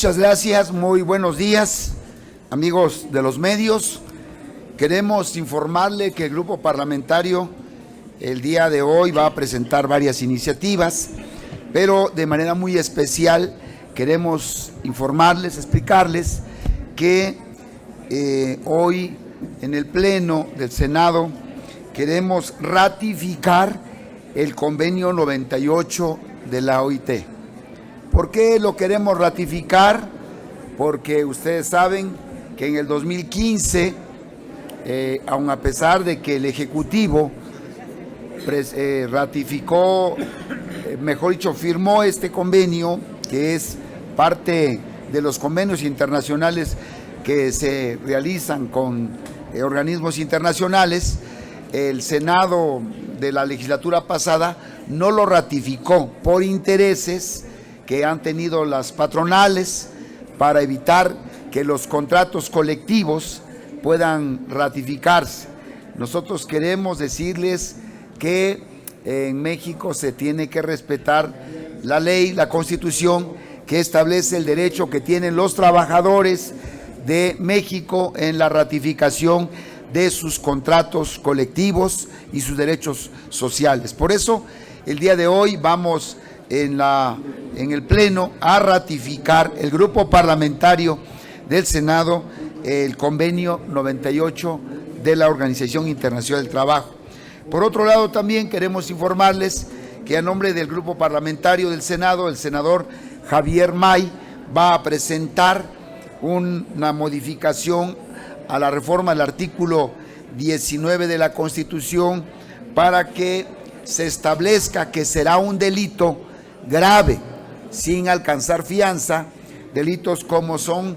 Muchas gracias, muy buenos días, amigos de los medios. Queremos informarle que el grupo parlamentario el día de hoy va a presentar varias iniciativas, pero de manera muy especial queremos informarles, explicarles que hoy en el Pleno del Senado queremos ratificar el convenio 98 de la OIT. ¿Por qué lo queremos ratificar? Porque ustedes saben que en el 2015, aun a pesar de que el Ejecutivo ratificó, mejor dicho, firmó este convenio, que es parte de los convenios internacionales que se realizan con organismos internacionales, el Senado de la legislatura pasada no lo ratificó por intereses que han tenido las patronales para evitar que los contratos colectivos puedan ratificarse. Nosotros queremos decirles que en México se tiene que respetar la ley, la Constitución, que establece el derecho que tienen los trabajadores de México en la ratificación de sus contratos colectivos y sus derechos sociales. Por eso, el día de hoy vamos en el Pleno a ratificar el grupo parlamentario del Senado el convenio 98 de la Organización Internacional del Trabajo. Por otro lado, también queremos informarles que a nombre del grupo parlamentario del Senado, el senador Javier May va a presentar una modificación a la reforma del artículo 19 de la Constitución para que se establezca que será un delito grave, sin alcanzar fianza, delitos como son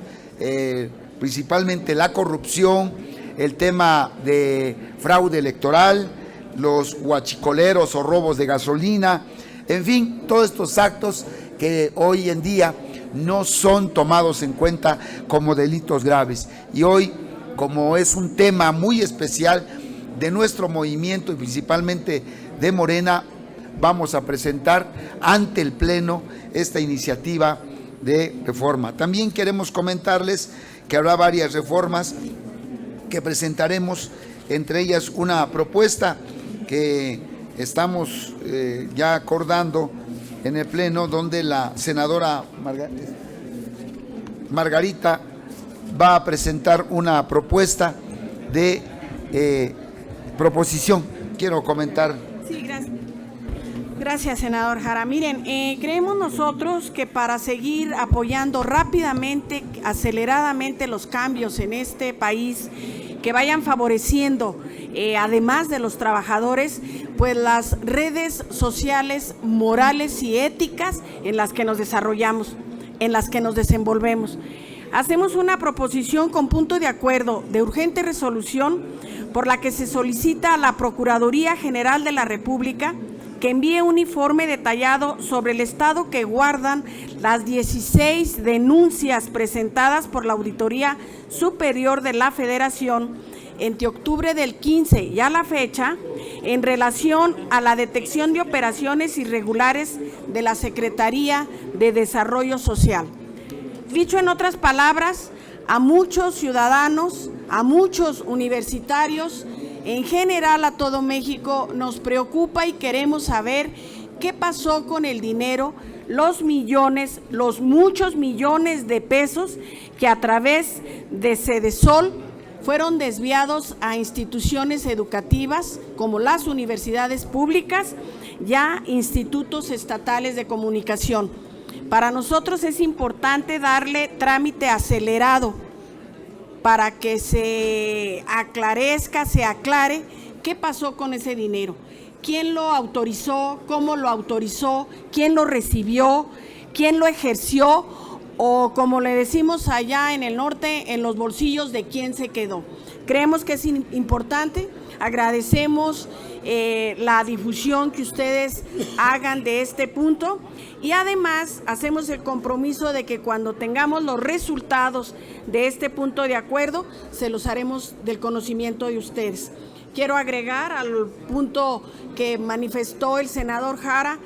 principalmente la corrupción, el tema de fraude electoral, los huachicoleros o robos de gasolina, en fin, todos estos actos que hoy en día no son tomados en cuenta como delitos graves. Y hoy, como es un tema muy especial de nuestro movimiento y principalmente de Morena, vamos a presentar ante el Pleno esta iniciativa de reforma. También queremos comentarles que habrá varias reformas que presentaremos, entre ellas una propuesta que estamos ya acordando en el Pleno, donde la senadora Margarita va a presentar una propuesta de proposición. Quiero comentar. Sí, gracias. Gracias, senador Jara. Miren, creemos nosotros que para seguir apoyando rápidamente, aceleradamente los cambios en este país, que vayan favoreciendo, además de los trabajadores, pues las redes sociales, morales y éticas en las que nos desarrollamos, en las que nos desenvolvemos. Hacemos una proposición con punto de acuerdo de urgente resolución por la que se solicita a la Procuraduría General de la República que envíe un informe detallado sobre el estado que guardan las 16 denuncias presentadas por la Auditoría Superior de la Federación entre octubre del 15 y a la fecha en relación a la detección de operaciones irregulares de la Secretaría de Desarrollo Social. Dicho en otras palabras, a muchos ciudadanos, a muchos universitarios, en general a todo México nos preocupa y queremos saber qué pasó con el dinero, los millones, los muchos millones de pesos que a través de Sedesol fueron desviados a instituciones educativas como las universidades públicas y a institutos estatales de comunicación. Para nosotros es importante darle trámite acelerado para que se aclarezca, se aclare qué pasó con ese dinero, quién lo autorizó, cómo lo autorizó, quién lo recibió, quién lo ejerció o, como le decimos allá en el norte, en los bolsillos de quién se quedó. Creemos que es importante, agradecemos la difusión que ustedes hagan de este punto y además hacemos el compromiso de que cuando tengamos los resultados de este punto de acuerdo, se los haremos del conocimiento de ustedes. Quiero agregar al punto que manifestó el senador Jara,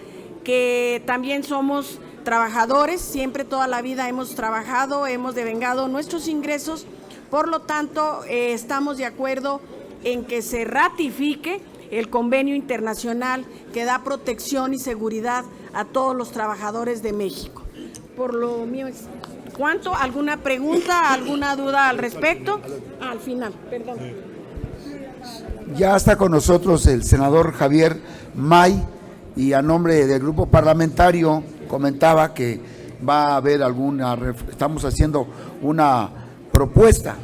que también somos trabajadores, siempre toda la vida hemos trabajado, hemos devengado nuestros ingresos, por lo tanto estamos de acuerdo en que se ratifique el convenio internacional que da protección y seguridad a todos los trabajadores de México. Por lo mío es cuánto. ¿Alguna pregunta, alguna duda al respecto? Al final, perdón. Ya está con nosotros el senador Javier May y a nombre del grupo parlamentario comentaba que va a haber estamos haciendo una propuesta,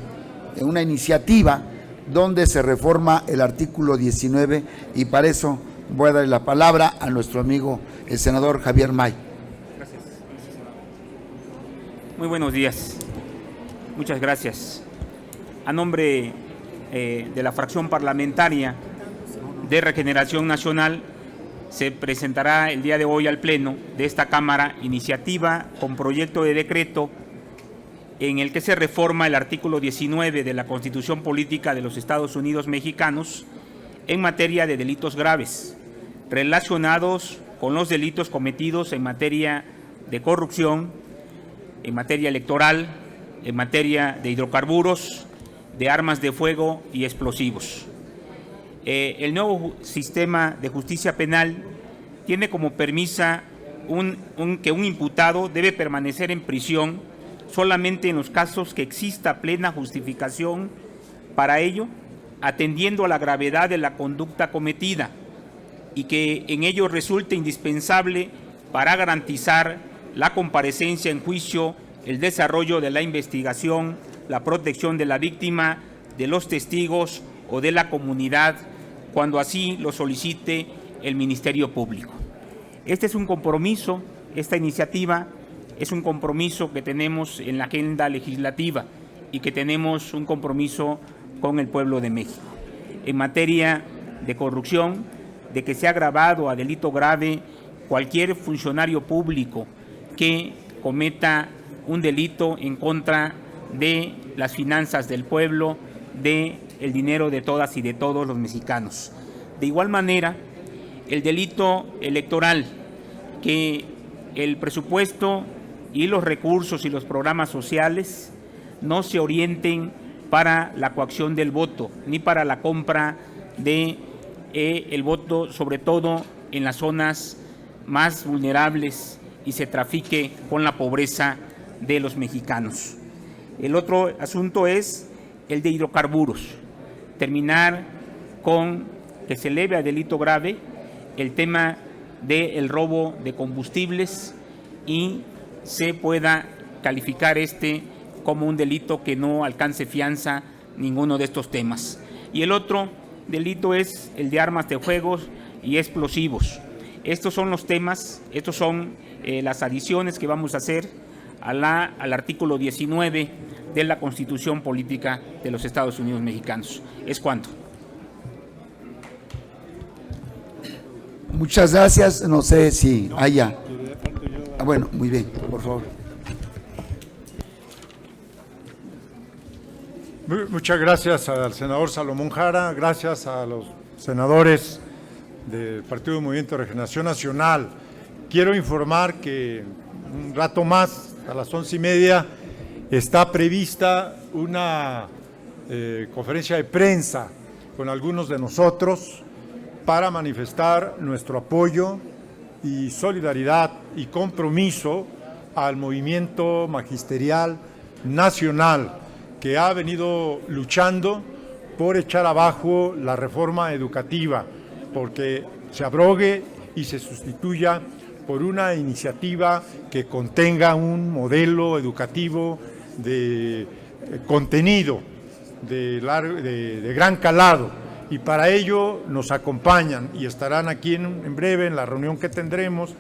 una iniciativa donde se reforma el artículo 19 y para eso voy a darle la palabra a nuestro amigo el senador Javier May. Gracias. Muy buenos días. Muchas gracias. A nombre de la fracción parlamentaria de Regeneración Nacional se presentará el día de hoy al Pleno de esta Cámara iniciativa con proyecto de decreto en el que se reforma el artículo 19 de la Constitución Política de los Estados Unidos Mexicanos en materia de delitos graves relacionados con los delitos cometidos en materia de corrupción, en materia electoral, en materia de hidrocarburos, de armas de fuego y explosivos. El nuevo sistema de justicia penal tiene como premisa que un imputado debe permanecer en prisión solamente en los casos que exista plena justificación para ello, atendiendo a la gravedad de la conducta cometida y que en ello resulte indispensable para garantizar la comparecencia en juicio, el desarrollo de la investigación, la protección de la víctima, de los testigos o de la comunidad, cuando así lo solicite el Ministerio Público. Este es un compromiso, esta iniciativa es un compromiso que tenemos en la agenda legislativa y que tenemos un compromiso con el pueblo de México. En materia de corrupción, de que sea agravado a delito grave cualquier funcionario público que cometa un delito en contra de las finanzas del pueblo, de el dinero de todas y de todos los mexicanos. De igual manera, el delito electoral, que el presupuesto y los recursos y los programas sociales no se orienten para la coacción del voto, ni para la compra de el voto, sobre todo en las zonas más vulnerables, y se trafique con la pobreza de los mexicanos. El otro asunto es el de hidrocarburos, terminar con que se eleve a delito grave el tema del robo de combustibles y se pueda calificar como un delito que no alcance fianza ninguno de estos temas. Y el otro delito es el de armas de fuego y explosivos. Estos son los temas, estos son las adiciones que vamos a hacer al artículo 19 de la Constitución Política de los Estados Unidos Mexicanos. ¿Es cuánto? Muchas gracias. No sé si haya. Bueno, muy bien, por favor. Muchas gracias al senador Salomón Jara, gracias a los senadores del Partido Movimiento de Regeneración Nacional. Quiero informar que un rato más, a las 11:30, está prevista una conferencia de prensa con algunos de nosotros para manifestar nuestro apoyo y solidaridad y compromiso al movimiento magisterial nacional que ha venido luchando por echar abajo la reforma educativa, porque se abrogue y se sustituya por una iniciativa que contenga un modelo educativo de contenido, de gran calado. Y para ello nos acompañan y estarán aquí en breve en la reunión que tendremos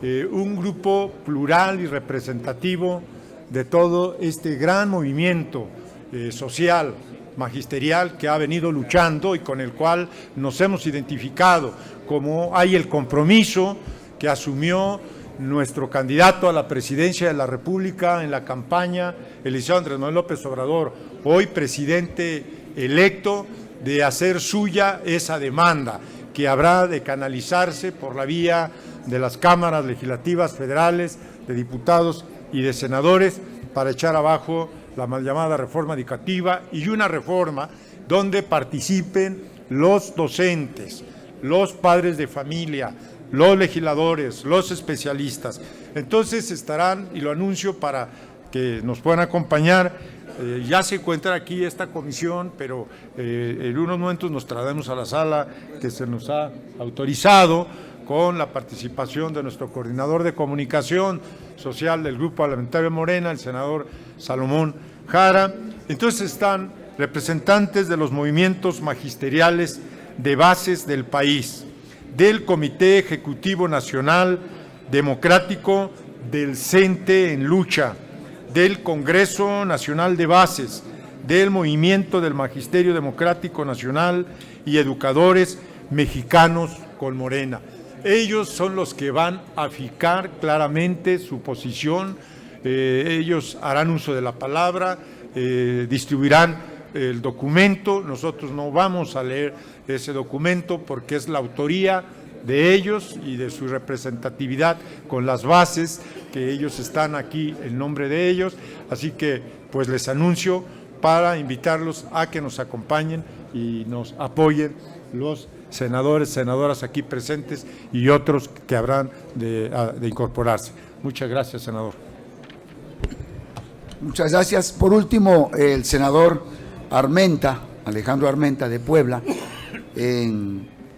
un grupo plural y representativo de todo este gran movimiento social, magisterial que ha venido luchando y con el cual nos hemos identificado, como hay el compromiso que asumió nuestro candidato a la presidencia de la República en la campaña, el licenciado Andrés Manuel López Obrador, hoy presidente electo, de hacer suya esa demanda que habrá de canalizarse por la vía de las cámaras legislativas federales, de Diputados y de senadores para echar abajo la mal llamada reforma educativa y una reforma donde participen los docentes, los padres de familia, los legisladores, los especialistas. Entonces estarán, y lo anuncio para que nos puedan acompañar, ya se encuentra aquí esta comisión, pero en unos momentos nos traemos a la sala que se nos ha autorizado con la participación de nuestro coordinador de comunicación social del Grupo Parlamentario de Morena, el senador Salomón Jara. Entonces están representantes de los movimientos magisteriales de bases del país, del Comité Ejecutivo Nacional Democrático del CENTE en Lucha, del Congreso Nacional de Bases, del Movimiento del Magisterio Democrático Nacional y educadores mexicanos con Morena. Ellos son los que van a fijar claramente su posición, ellos harán uso de la palabra, distribuirán el documento. Nosotros no vamos a leer ese documento porque es la autoría de ellos y de su representatividad con las bases, que ellos están aquí en nombre de ellos, así que pues les anuncio para invitarlos a que nos acompañen y nos apoyen los senadores, senadoras aquí presentes y otros que habrán de incorporarse. Muchas gracias, senador. Muchas gracias. Por último, el senador Armenta, Alejandro Armenta de Puebla,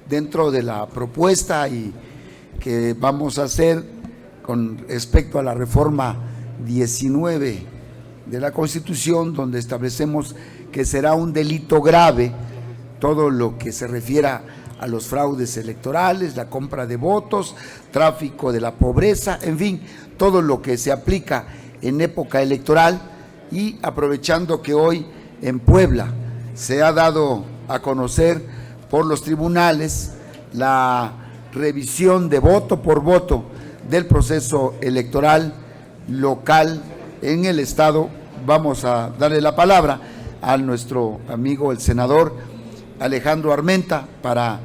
dentro de la propuesta y que vamos a hacer con respecto a la reforma 19 de la Constitución, donde establecemos que será un delito grave todo lo que se refiera a los fraudes electorales, la compra de votos, tráfico de la pobreza, en fin, todo lo que se aplica en época electoral. Y aprovechando que hoy en Puebla se ha dado a conocer por los tribunales la revisión de voto por voto del proceso electoral local en el estado, vamos a darle la palabra a nuestro amigo el senador Alejandro Armenta para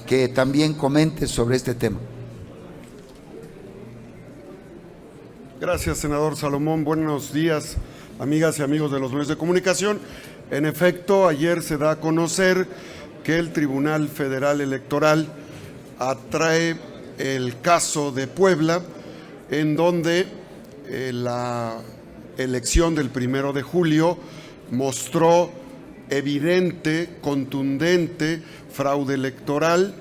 que también comente sobre este tema. Gracias, senador Salomón. Buenos días, amigas y amigos de los medios de comunicación. En efecto, ayer se da a conocer que el Tribunal Federal Electoral atrae el caso de Puebla, en donde la elección del 1 de julio mostró evidente, contundente fraude electoral,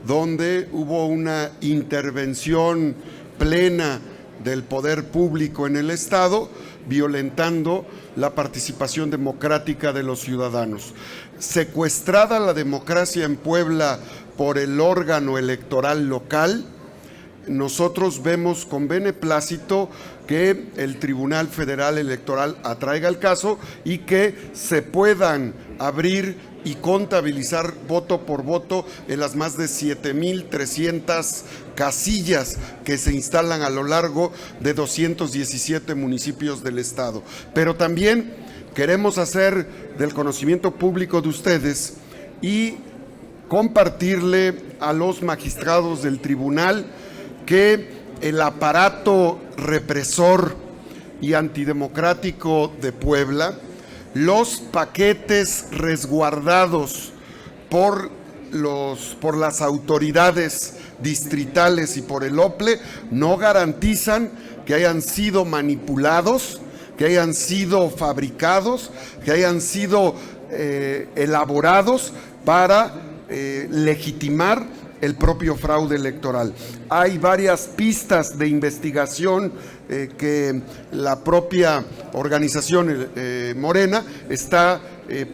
donde hubo una intervención plena del poder público en el Estado, violentando la participación democrática de los ciudadanos. Secuestrada la democracia en Puebla por el órgano electoral local, nosotros vemos con beneplácito que el Tribunal Federal Electoral atraiga el caso y que se puedan abrir y contabilizar voto por voto en las más de 7,300 casillas que se instalan a lo largo de 217 municipios del estado. Pero también queremos hacer del conocimiento público de ustedes y compartirle a los magistrados del tribunal que el aparato represor y antidemocrático de Puebla, los paquetes resguardados por las autoridades distritales y por el OPLE no garantizan que hayan sido manipulados, que hayan sido fabricados, que hayan sido elaborados para legitimar el propio fraude electoral. Hay varias pistas de investigación que la propia organización Morena está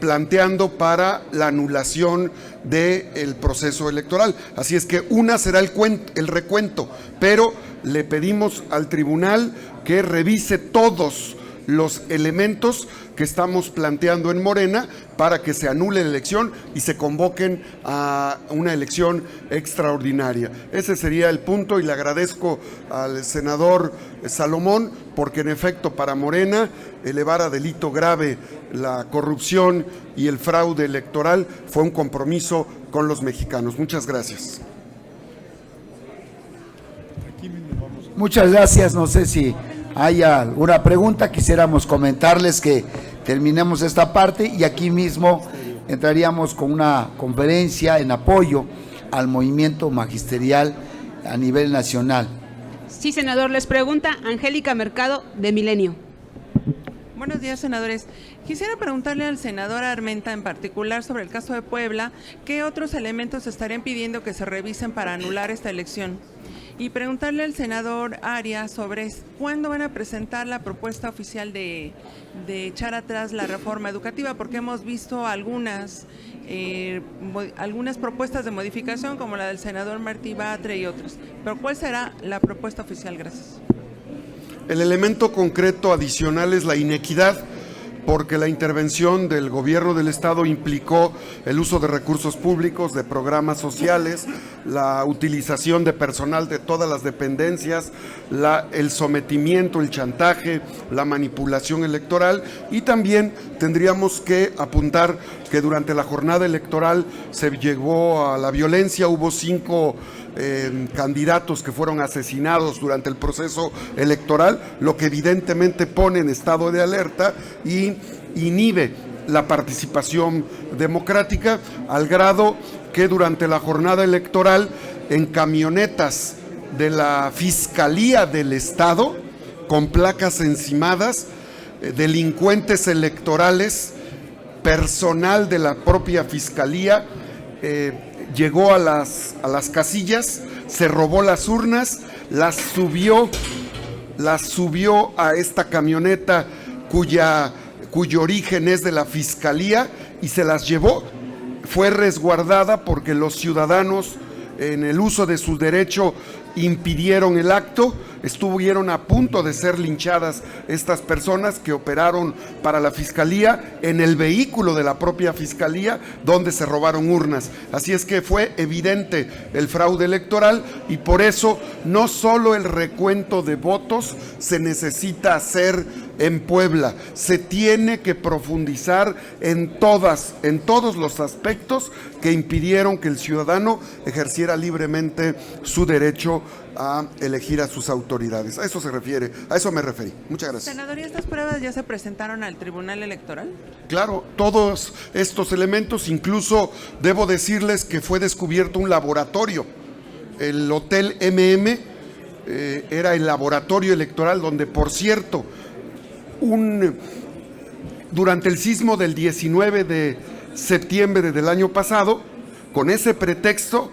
planteando para la anulación del proceso electoral. Así es que una será el recuento, pero le pedimos al tribunal que revise todos los elementos que estamos planteando en Morena para que se anule la elección y se convoquen a una elección extraordinaria. Ese sería el punto y le agradezco al senador Salomón porque en efecto para Morena elevar a delito grave la corrupción y el fraude electoral fue un compromiso con los mexicanos. Muchas gracias. Muchas gracias. No sé si hay alguna pregunta. Quisiéramos comentarles que terminemos esta parte y aquí mismo entraríamos con una conferencia en apoyo al movimiento magisterial a nivel nacional. Sí, senador, les pregunta Angélica Mercado, de Milenio. Buenos días, senadores. Quisiera preguntarle al senador Armenta en particular sobre el caso de Puebla, ¿qué otros elementos estarían pidiendo que se revisen para anular esta elección? Y preguntarle al senador Arias sobre cuándo van a presentar la propuesta oficial de echar atrás la reforma educativa, porque hemos visto algunas propuestas de modificación, como la del senador Martí Batre y otros. Pero ¿cuál será la propuesta oficial? Gracias. El elemento concreto adicional es la inequidad, porque la intervención del gobierno del Estado implicó el uso de recursos públicos, de programas sociales, la utilización de personal de todas las dependencias, el sometimiento, el chantaje, la manipulación electoral, y también tendríamos que apuntar que durante la jornada electoral se llegó a la violencia. Hubo 5 candidatos que fueron asesinados durante el proceso electoral, lo que evidentemente pone en estado de alerta y inhibe la participación democrática, al grado que durante la jornada electoral en camionetas de la Fiscalía del Estado, con placas encimadas, delincuentes electorales, personal de la propia Fiscalía, llegó a las casillas, se robó las urnas, las subió a esta camioneta cuyo origen es de la Fiscalía y se las llevó. Fue resguardada porque los ciudadanos, en el uso de su derecho, impidieron el acto. Estuvieron a punto de ser linchadas estas personas que operaron para la Fiscalía en el vehículo de la propia Fiscalía, donde se robaron urnas. Así es que fue evidente el fraude electoral, y por eso no solo el recuento de votos se necesita hacer en Puebla, se tiene que profundizar en todos los aspectos que impidieron que el ciudadano ejerciera libremente su derecho a elegir a sus autoridades. A eso me referí. Muchas gracias. Senador, ¿y estas pruebas ya se presentaron al Tribunal Electoral? Claro, todos estos elementos, incluso debo decirles que fue descubierto un laboratorio. El Hotel MM era el laboratorio electoral donde, por cierto, durante el sismo del 19 de septiembre del año pasado, con ese pretexto,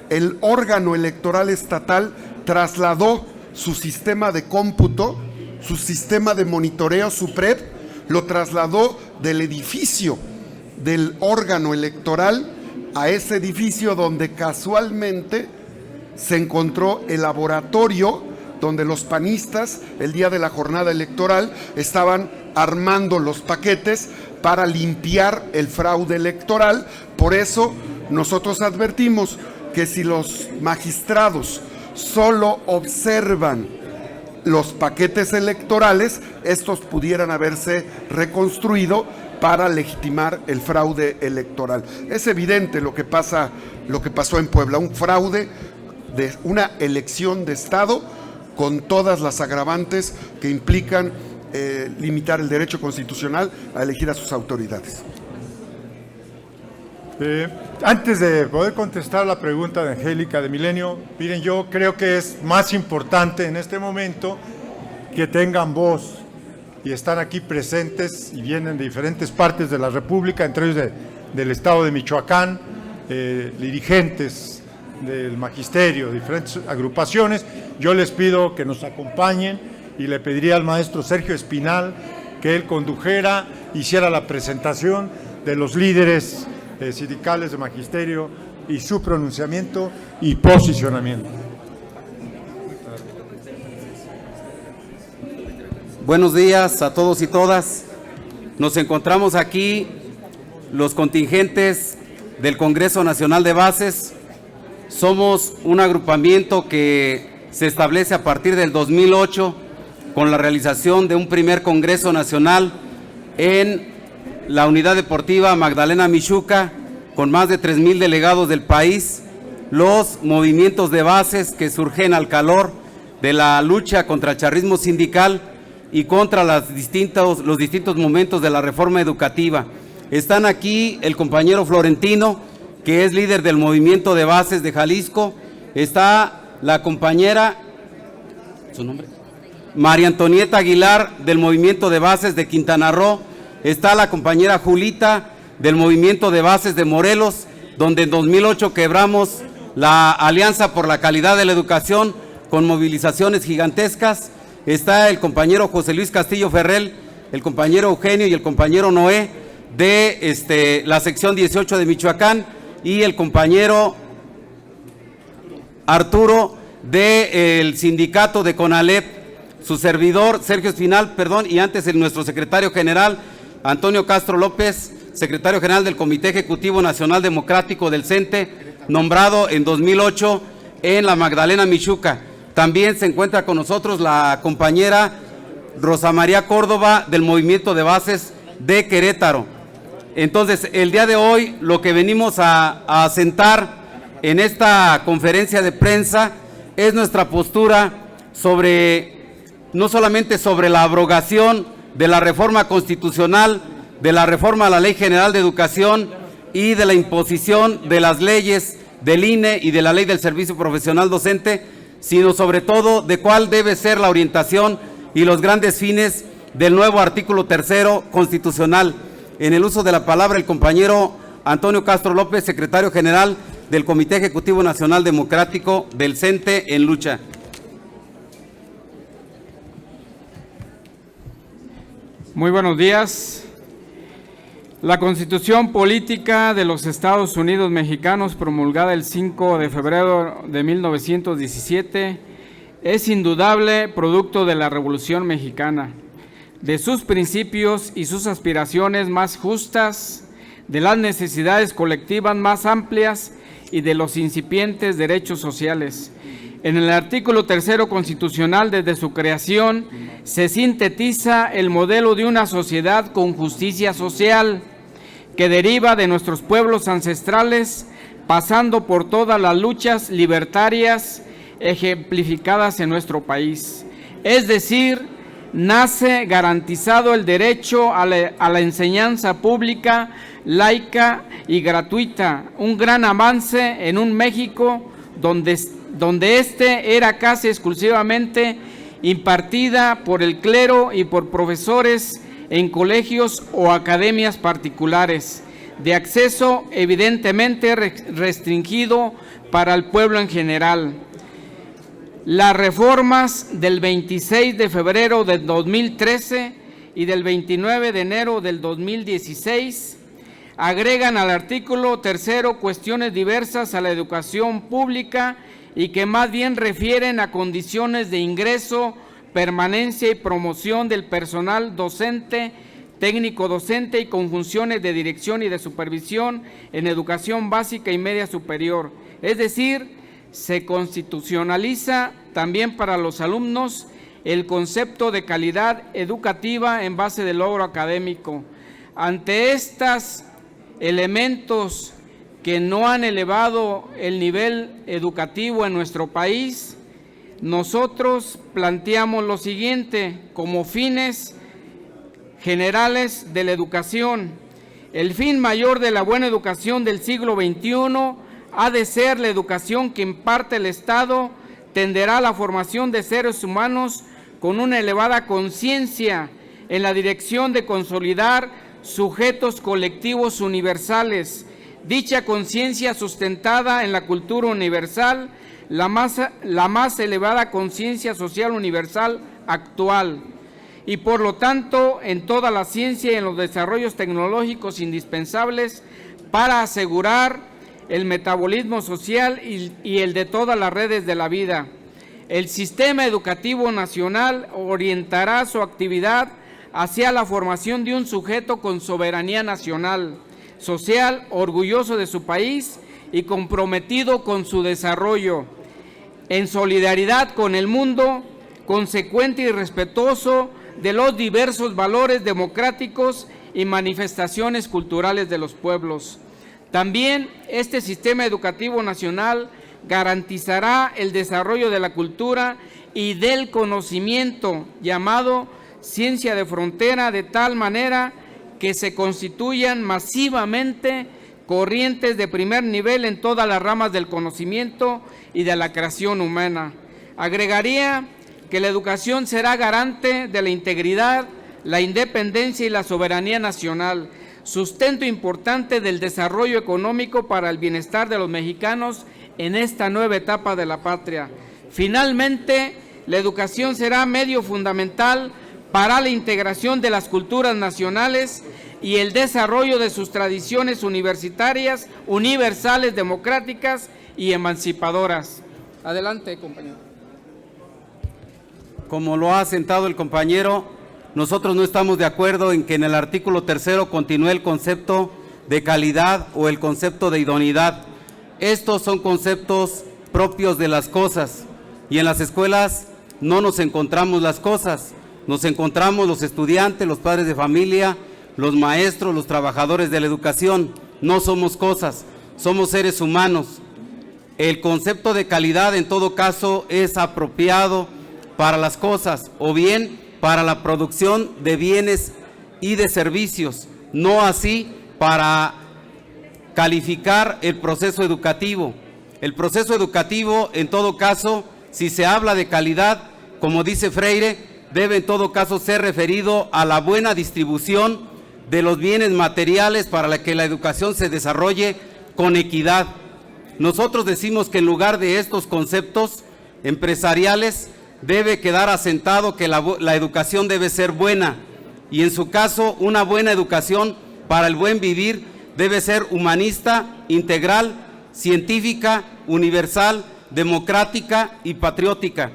el órgano electoral estatal trasladó su sistema de cómputo, su sistema de monitoreo, su PREP, lo trasladó del edificio del órgano electoral a ese edificio donde casualmente se encontró el laboratorio donde los panistas, el día de la jornada electoral, estaban armando los paquetes para limpiar el fraude electoral. Por eso nosotros advertimos que si los magistrados solo observan los paquetes electorales, estos pudieran haberse reconstruido para legitimar el fraude electoral. Es evidente lo que pasó en Puebla, un fraude de una elección de Estado con todas las agravantes que implican limitar el derecho constitucional a elegir a sus autoridades. Antes de poder contestar la pregunta de Angélica de Milenio, miren, yo creo que es más importante en este momento que tengan voz, y están aquí presentes y vienen de diferentes partes de la República, entre ellos del estado de Michoacán, dirigentes del magisterio, diferentes agrupaciones. Yo les pido que nos acompañen y le pediría al maestro Sergio Espinal que él condujera, hiciera la presentación de los líderes sindicales de magisterio y su pronunciamiento y posicionamiento. Buenos días a todos y todas. Nos encontramos aquí los contingentes del Congreso Nacional de Bases. Somos un agrupamiento que se establece a partir del 2008 con la realización de un primer Congreso Nacional en la Unidad Deportiva Magdalena Mixhuca, con más de 3,000 delegados del país. Los movimientos de bases que surgen al calor de la lucha contra el charrismo sindical y contra los distintos momentos de la reforma educativa. Están aquí el compañero Florentino, que es líder del movimiento de bases de Jalisco. Está la compañera, ¿su nombre? María Antonieta Aguilar, del movimiento de bases de Quintana Roo. Está la compañera Julita, del movimiento de bases de Morelos, donde en 2008 quebramos la Alianza por la Calidad de la Educación con movilizaciones gigantescas. Está el compañero José Luis Castillo Ferrell, el compañero Eugenio y el compañero Noé de la sección 18 de Michoacán, y el compañero Arturo del sindicato de CONALEP, su servidor Sergio Espinal, y antes nuestro secretario general Antonio Castro López, secretario general del Comité Ejecutivo Nacional Democrático del CENTE, nombrado en 2008 en la Magdalena Michuca. También se encuentra con nosotros la compañera Rosa María Córdoba del Movimiento de Bases de Querétaro. Entonces, el día de hoy lo que venimos a sentar en esta conferencia de prensa es nuestra postura no solamente sobre la abrogación de la reforma constitucional, de la reforma a la Ley General de Educación y de la imposición de las leyes del INE y de la Ley del Servicio Profesional Docente, sino sobre todo de cuál debe ser la orientación y los grandes fines del nuevo artículo 3º constitucional. En el uso de la palabra, el compañero Antonio Castro López, secretario general del Comité Ejecutivo Nacional Democrático del CENTE en lucha. Muy buenos días. La Constitución Política de los Estados Unidos Mexicanos, promulgada el 5 de febrero de 1917, es indudable producto de la Revolución Mexicana, de sus principios y sus aspiraciones más justas, de las necesidades colectivas más amplias y de los incipientes derechos sociales. En el artículo 3º constitucional, desde su creación, se sintetiza el modelo de una sociedad con justicia social que deriva de nuestros pueblos ancestrales, pasando por todas las luchas libertarias ejemplificadas en nuestro país. Es decir, nace garantizado el derecho a la enseñanza pública, laica y gratuita, un gran avance en un México donde era casi exclusivamente impartida por el clero y por profesores en colegios o academias particulares, de acceso evidentemente restringido para el pueblo en general. Las reformas del 26 de febrero del 2013 y del 29 de enero del 2016 agregan al artículo 3º cuestiones diversas a la educación pública y que más bien refieren a condiciones de ingreso, permanencia y promoción del personal docente, técnico docente y conjunciones de dirección y de supervisión en educación básica y media superior. Es decir, se constitucionaliza también para los alumnos el concepto de calidad educativa en base del logro académico. Ante estos elementos que no han elevado el nivel educativo en nuestro país, nosotros planteamos lo siguiente como fines generales de la educación. El fin mayor de la buena educación del siglo XXI ha de ser la educación que imparte el Estado, tenderá a la formación de seres humanos con una elevada conciencia en la dirección de consolidar sujetos colectivos universales. Dicha conciencia sustentada en la cultura universal, la más elevada conciencia social universal actual, y por lo tanto en toda la ciencia y en los desarrollos tecnológicos indispensables para asegurar el metabolismo social y el de todas las redes de la vida. El sistema educativo nacional orientará su actividad hacia la formación de un sujeto con soberanía nacional, social, orgulloso de su país y comprometido con su desarrollo, en solidaridad con el mundo, consecuente y respetuoso de los diversos valores democráticos y manifestaciones culturales de los pueblos. También este sistema educativo nacional garantizará el desarrollo de la cultura y del conocimiento, llamado ciencia de frontera, de tal manera que se constituyan masivamente corrientes de primer nivel en todas las ramas del conocimiento y de la creación humana. Agregaría que la educación será garante de la integridad, la independencia y la soberanía nacional, sustento importante del desarrollo económico para el bienestar de los mexicanos en esta nueva etapa de la patria. Finalmente, la educación será medio fundamental para la integración de las culturas nacionales y el desarrollo de sus tradiciones universitarias, universales, democráticas y emancipadoras. Adelante, compañero. Como lo ha asentado el compañero, nosotros no estamos de acuerdo en que en el artículo 3 continúe el concepto de calidad o el concepto de idoneidad. Estos son conceptos propios de las cosas, y en las escuelas no nos encontramos las cosas, nos encontramos los estudiantes, los padres de familia, los maestros, los trabajadores de la educación. No somos cosas, somos seres humanos. El concepto de calidad en todo caso es apropiado para las cosas o bien para la producción de bienes y de servicios, no así para calificar el proceso educativo. El proceso educativo, en todo caso, si se habla de calidad, como dice Freire, debe en todo caso ser referido a la buena distribución de los bienes materiales para que la educación se desarrolle con equidad. Nosotros decimos que en lugar de estos conceptos empresariales debe quedar asentado que la educación debe ser buena, y en su caso una buena educación para el buen vivir debe ser humanista, integral, científica, universal, democrática y patriótica.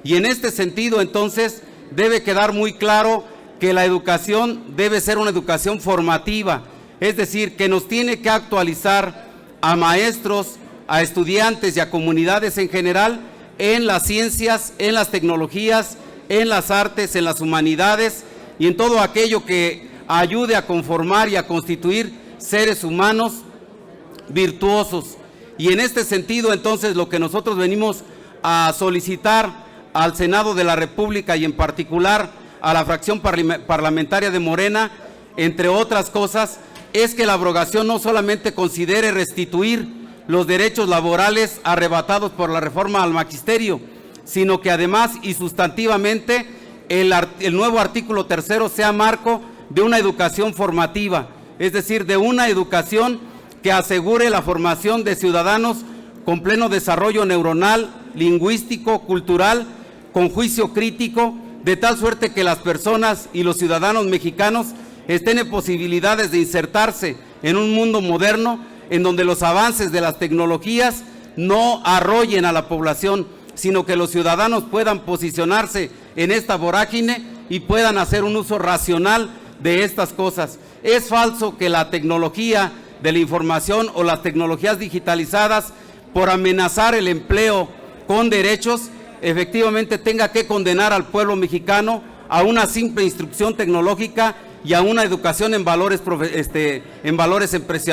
Y en este sentido, entonces, debe quedar muy claro que la educación debe ser una educación formativa, es decir, que nos tiene que actualizar a maestros, a estudiantes y a comunidades en general en las ciencias, en las tecnologías, en las artes, en las humanidades y en todo aquello que ayude a conformar y a constituir seres humanos virtuosos. Y en este sentido, entonces, lo que nosotros venimos a solicitar al Senado de la República y en particular a la fracción parlamentaria de Morena, entre otras cosas, es que la abrogación no solamente considere restituir los derechos laborales arrebatados por la reforma al magisterio, sino que además y sustantivamente el nuevo artículo 3 sea marco de una educación formativa, es decir, de una educación que asegure la formación de ciudadanos con pleno desarrollo neuronal, lingüístico, cultural, con juicio crítico, de tal suerte que las personas y los ciudadanos mexicanos estén en posibilidades de insertarse en un mundo moderno en donde los avances de las tecnologías no arrollen a la población, sino que los ciudadanos puedan posicionarse en esta vorágine y puedan hacer un uso racional de estas cosas. Es falso que la tecnología de la información o las tecnologías digitalizadas, por amenazar el empleo con derechos, efectivamente tenga que condenar al pueblo mexicano a una simple instrucción tecnológica y a una educación en valores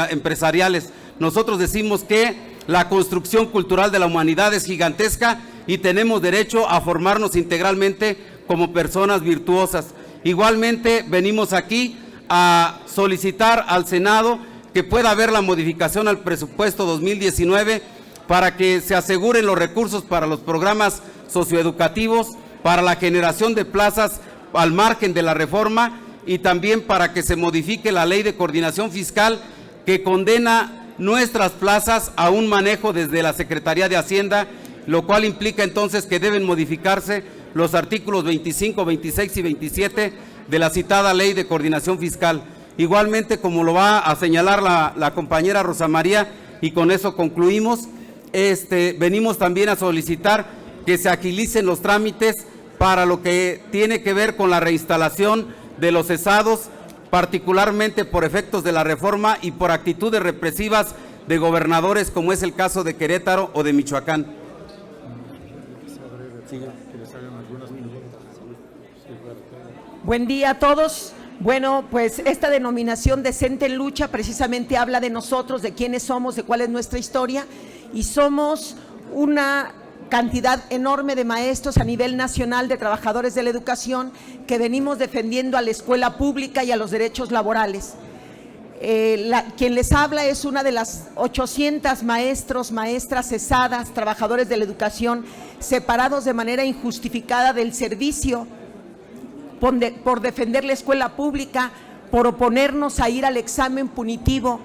empresariales. Nosotros decimos que la construcción cultural de la humanidad es gigantesca y tenemos derecho a formarnos integralmente como personas virtuosas. Igualmente venimos aquí a solicitar al Senado que pueda haber la modificación al presupuesto 2019 para que se aseguren los recursos para los programas socioeducativos, para la generación de plazas al margen de la reforma y también para que se modifique la ley de coordinación fiscal que condena nuestras plazas a un manejo desde la Secretaría de Hacienda, lo cual implica entonces que deben modificarse los artículos 25, 26 y 27 de la citada ley de coordinación fiscal. Igualmente, como lo va a señalar la compañera Rosa María, y con eso concluimos, venimos también a solicitar que se agilicen los trámites para lo que tiene que ver con la reinstalación de los cesados, particularmente por efectos de la reforma y por actitudes represivas de gobernadores, como es el caso de Querétaro o de Michoacán. Buen día a todos. Bueno, pues esta denominación Decente en Lucha precisamente habla de nosotros, de quiénes somos, de cuál es nuestra historia, y somos una cantidad enorme de maestros a nivel nacional, de trabajadores de la educación, que venimos defendiendo a la escuela pública y a los derechos laborales. Quien les habla es una de las 800 maestros, maestras cesadas, trabajadores de la educación, separados de manera injustificada del servicio por defender la escuela pública, por oponernos a ir al examen punitivo,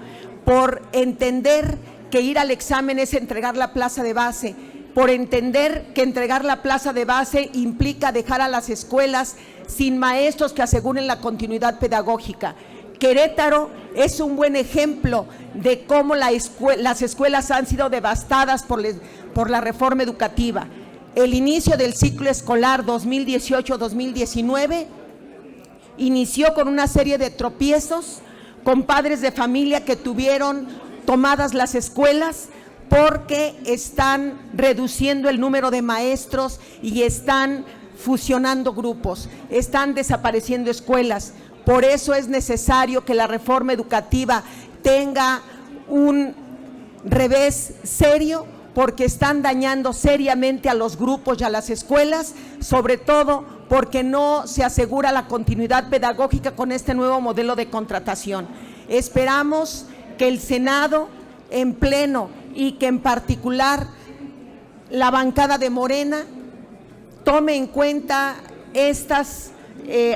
por entender que ir al examen es entregar la plaza de base, por entender que entregar la plaza de base implica dejar a las escuelas sin maestros que aseguren la continuidad pedagógica. Querétaro es un buen ejemplo de cómo las escuelas han sido devastadas por la reforma educativa. El inicio del ciclo escolar 2018-2019 inició con una serie de tropiezos, con padres de familia que tuvieron tomadas las escuelas porque están reduciendo el número de maestros y están fusionando grupos, están desapareciendo escuelas. Por eso es necesario que la reforma educativa tenga un revés serio, porque están dañando seriamente a los grupos y a las escuelas, sobre todo porque no se asegura la continuidad pedagógica con este nuevo modelo de contratación. Esperamos que el Senado en pleno y que en particular la bancada de Morena tome en cuenta estas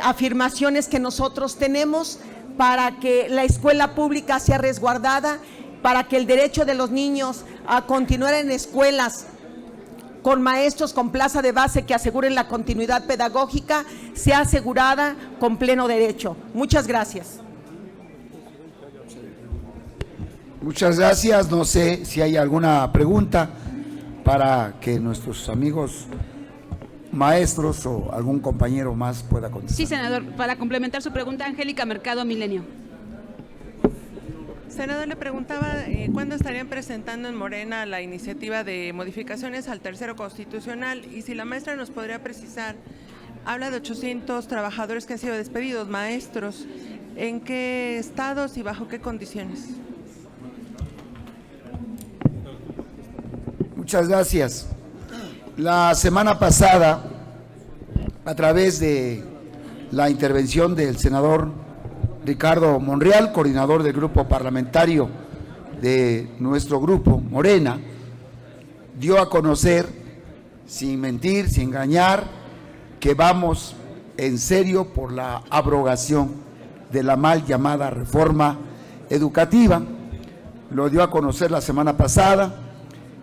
afirmaciones que nosotros tenemos para que la escuela pública sea resguardada, para que el derecho de los niños a continuar en escuelas con maestros con plaza de base que aseguren la continuidad pedagógica sea asegurada con pleno derecho. Muchas gracias. Muchas gracias. No sé si hay alguna pregunta para que nuestros amigos maestros o algún compañero más pueda contestar. Sí, senador, para complementar su pregunta, Angélica Mercado, Milenio. Senador, le preguntaba cuándo estarían presentando en Morena la iniciativa de modificaciones al tercero constitucional, y si la maestra nos podría precisar, habla de 800 trabajadores que han sido despedidos, maestros, ¿en qué estados y bajo qué condiciones? Muchas gracias. La semana pasada, a través de la intervención del senador Ricardo Monreal, coordinador del grupo parlamentario de nuestro grupo, Morena, dio a conocer, sin mentir, sin engañar, que vamos en serio por la abrogación de la mal llamada reforma educativa. Lo dio a conocer la semana pasada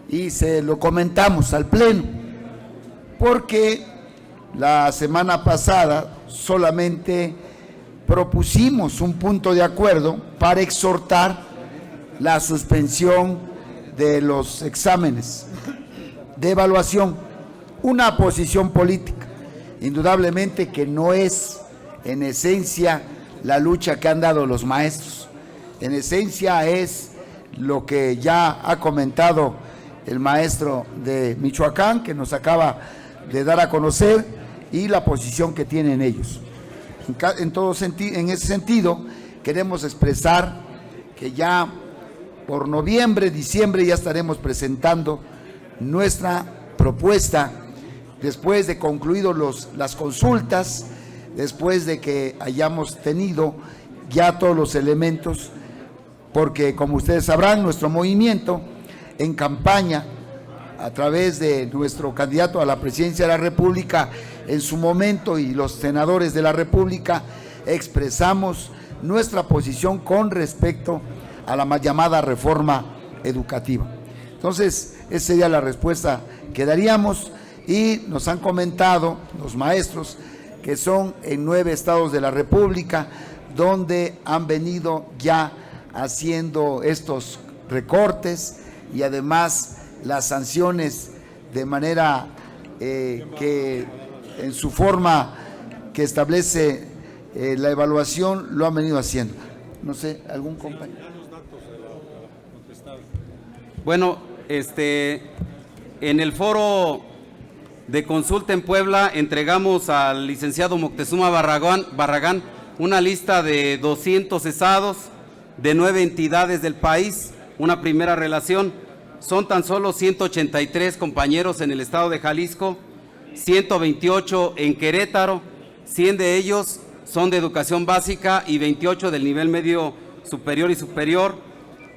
y se lo comentamos al Pleno, porque la semana pasada solamente propusimos un punto de acuerdo para exhortar la suspensión de los exámenes de evaluación, una posición política, indudablemente que no es en esencia la lucha que han dado los maestros, en esencia es lo que ya ha comentado el maestro de Michoacán, que nos acaba de dar a conocer, y la posición que tienen ellos. En ese sentido, queremos expresar que ya por noviembre, diciembre, ya estaremos presentando nuestra propuesta, después de concluidos las consultas, después de que hayamos tenido ya todos los elementos, porque como ustedes sabrán, nuestro movimiento en campaña, a través de nuestro candidato a la presidencia de la República en su momento y los senadores de la República, expresamos nuestra posición con respecto a la mal llamada reforma educativa. Entonces, esa sería la respuesta que daríamos, y nos han comentado los maestros que son en 9 estados de la República donde han venido ya haciendo estos recortes y además las sanciones de manera que en su forma que establece la evaluación lo han venido haciendo. No sé, ¿algún compañero? Bueno, en el foro de consulta en Puebla entregamos al licenciado Moctezuma Barragán una lista de 200 cesados de 9 entidades del país, una primera relación. son tan solo 183 compañeros en el estado de Jalisco, 128 en Querétaro, 100 de ellos son de educación básica y 28 del nivel medio superior y superior,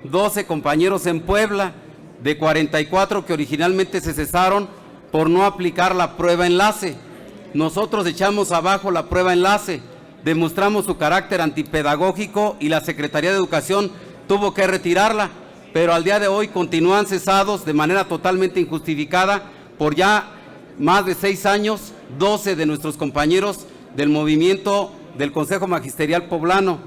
12 compañeros en Puebla, de 44 que originalmente se cesaron por no aplicar la prueba enlace. Nosotros echamos abajo la prueba enlace, demostramos su carácter antipedagógico y la Secretaría de Educación tuvo que retirarla, pero al día de hoy continúan cesados de manera totalmente injustificada por ya más de 6 años, 12 de nuestros compañeros del movimiento del Consejo Magisterial Poblano.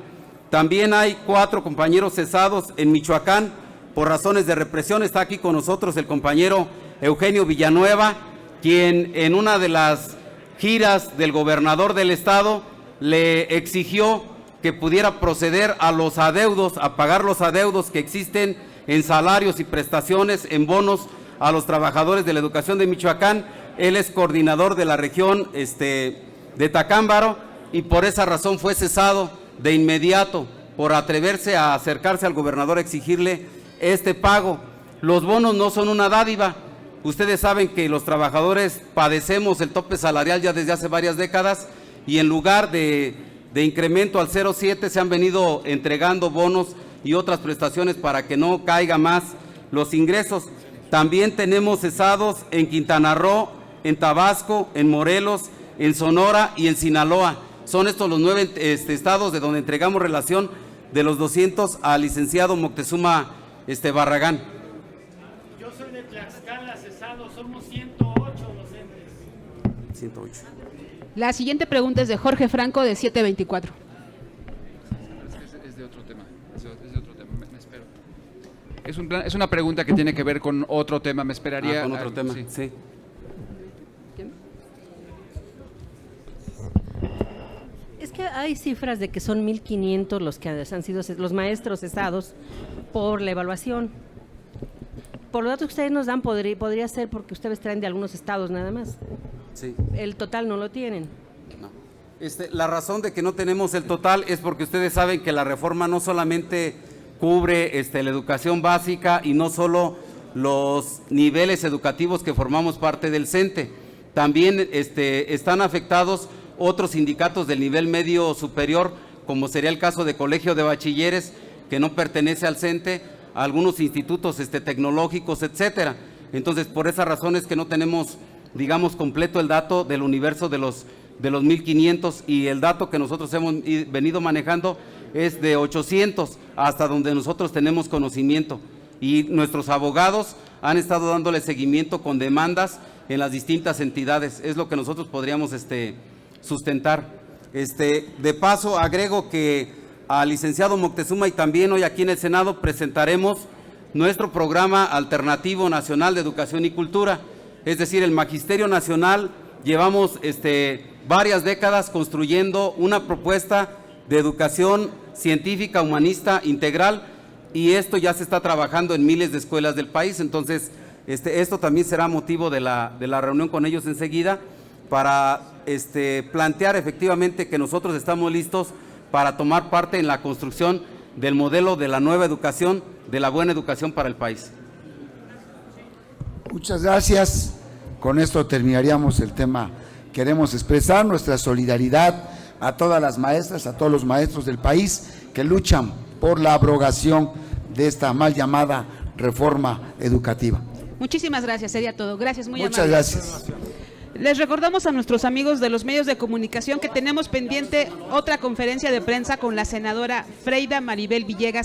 También hay 4 compañeros cesados en Michoacán por razones de represión. Está aquí con nosotros el compañero Eugenio Villanueva, quien en una de las giras del gobernador del estado le exigió que pudiera proceder a los adeudos, a pagar los adeudos que existen en salarios y prestaciones, en bonos a los trabajadores de la educación de Michoacán. Él es coordinador de la región de Tacámbaro y por esa razón fue cesado de inmediato por atreverse a acercarse al gobernador a exigirle este pago. Los bonos no son una dádiva. Ustedes saben que los trabajadores padecemos el tope salarial ya desde hace varias décadas y en lugar de incremento al 0,7 se han venido entregando bonos y otras prestaciones para que no caiga más los ingresos. También tenemos cesados en Quintana Roo, en Tabasco, en Morelos, en Sonora y en Sinaloa. Son estos los 9 estados de donde entregamos relación de los 200 al licenciado Moctezuma Barragán. Yo soy de Tlaxcala, cesado, somos 108 docentes. 108. La siguiente pregunta es de Jorge Franco, de 724. Es de otro tema, me espero. Es una pregunta que tiene que ver con otro tema, me esperaría. Con otro tema, sí. Es que hay cifras de que son 1,500 los que han sido los maestros cesados por la evaluación. Por los datos que ustedes nos dan, podría ser porque ustedes traen de algunos estados nada más. Sí. El total no lo tienen. No. La razón de que no tenemos el total es porque ustedes saben que la reforma no solamente cubre la educación básica y no solo los niveles educativos que formamos parte del CENTE, también están afectados otros sindicatos del nivel medio superior, como sería el caso de Colegio de Bachilleres, que no pertenece al CENTE, a algunos institutos tecnológicos, etcétera. Entonces, por esas razones que no tenemos, digamos, completo el dato del universo de los 1,500 y el dato que nosotros hemos venido manejando es de 800 hasta donde nosotros tenemos conocimiento. Y nuestros abogados han estado dándole seguimiento con demandas en las distintas entidades. Es lo que nosotros podríamos sustentar. De paso, agrego que al licenciado Moctezuma y también hoy aquí en el Senado presentaremos nuestro programa alternativo nacional de educación y cultura. Es decir, el Magisterio Nacional llevamos varias décadas construyendo una propuesta de educación científica, humanista, integral, y esto ya se está trabajando en miles de escuelas del país. Entonces, esto también será motivo de la reunión con ellos enseguida para plantear efectivamente que nosotros estamos listos para tomar parte en la construcción del modelo de la nueva educación, de la buena educación para el país. Muchas gracias. Con esto terminaríamos el tema. Queremos expresar nuestra solidaridad a todas las maestras, a todos los maestros del país que luchan por la abrogación de esta mal llamada reforma educativa. Muchísimas gracias, sería todo. Gracias, muy Muchas amable. gracias. Les recordamos a nuestros amigos de los medios de comunicación que tenemos pendiente otra conferencia de prensa con la senadora Freida Maribel Villegas.